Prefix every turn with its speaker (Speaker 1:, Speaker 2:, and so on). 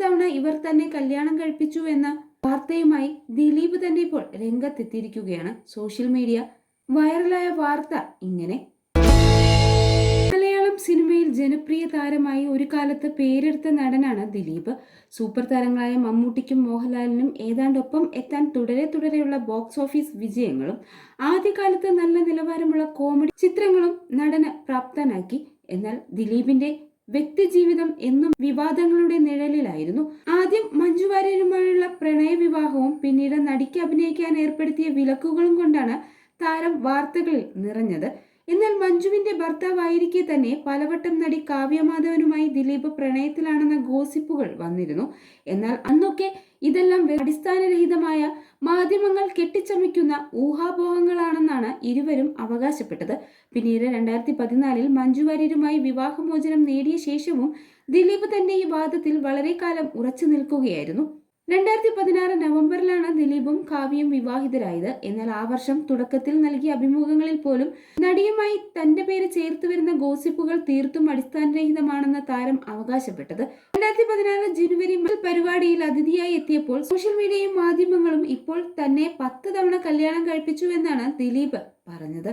Speaker 1: തവണ ഇവർ തന്നെ കല്യാണം കഴിപ്പിച്ചു എന്ന വാർത്തയുമായി ദിലീപ് തന്നെ ഇപ്പോൾ രംഗത്തെത്തിയിരിക്കുകയാണ്. സോഷ്യൽ മീഡിയ വൈറലായ വാർത്ത ഇങ്ങനെ: മലയാളം സിനിമയിൽ ജനപ്രിയ താരമായി ഒരു കാലത്ത് പേരെടുത്ത നടനാണ് ദിലീപ്. സൂപ്പർ താരങ്ങളായ മമ്മൂട്ടിക്കും മോഹൻലാലിനും ഏതാണ്ടൊപ്പം എത്താൻ തുടരെയുള്ള ബോക്സ് ഓഫീസ് വിജയങ്ങളും ആദ്യകാലത്ത് നല്ല നിലവാരമുള്ള കോമഡി ചിത്രങ്ങളും നടന് പ്രാപ്തനാക്കി. എന്നാൽ ദിലീപിന്റെ വ്യക്തിജീവിതം എന്നും വിവാദങ്ങളുടെ നിഴലിലായിരുന്നു. ആദ്യം മഞ്ജു വാര്യരുമായുള്ള പ്രണയവിവാഹവും പിന്നീട് നടിക്ക് അഭിനയിക്കാൻ ഏർപ്പെടുത്തിയ വിലക്കുകളും കൊണ്ടാണ് താരം വാർത്തകളിൽ നിറഞ്ഞത്. എന്നാൽ മഞ്ജുവിന്റെ ഭർത്താവായിരിക്കെ തന്നെ പലവട്ടം നടി കാവ്യമാധവനുമായി ദിലീപ് പ്രണയത്തിലാണെന്ന ഗോസിപ്പുകൾ വന്നിരുന്നു. എന്നാൽ അന്നൊക്കെ ഇതെല്ലാം അടിസ്ഥാനരഹിതമായ മാധ്യമങ്ങൾ കെട്ടിച്ചമയ്ക്കുന്ന ഊഹാപോഹങ്ങളാണെന്നാണ് ഇരുവരും അവകാശപ്പെട്ടത്. പിന്നീട് 2014 മഞ്ജു വാര്യരുമായി വിവാഹമോചനം നേടിയ ശേഷവും ദിലീപ് തന്റെ ഈ വാദത്തിൽ വളരെ കാലം ഉറച്ചു നിൽക്കുകയായിരുന്നു. 2016 നവംബറിലാണ് ദിലീപും കാവ്യയും വിവാഹിതരായത്. എന്നാൽ ആ വർഷം തുടക്കത്തിൽ നൽകിയ അഭിമുഖങ്ങളിൽ പോലും നടിയുമായി തന്റെ പേര് ചേർത്ത് വരുന്ന ഗോസിപ്പുകൾ തീർത്തും അടിസ്ഥാനരഹിതമാണെന്ന് താരം അവകാശപ്പെട്ടത്. 2016 ജനുവരി പരിപാടിയിൽ അതിഥിയായി എത്തിയപ്പോൾ സോഷ്യൽ മീഡിയയും മാധ്യമങ്ങളും ഇപ്പോൾ തന്നെ 10 തവണ കല്യാണം കഴിപ്പിച്ചുവെന്നാണ് ദിലീപ് പറഞ്ഞത്.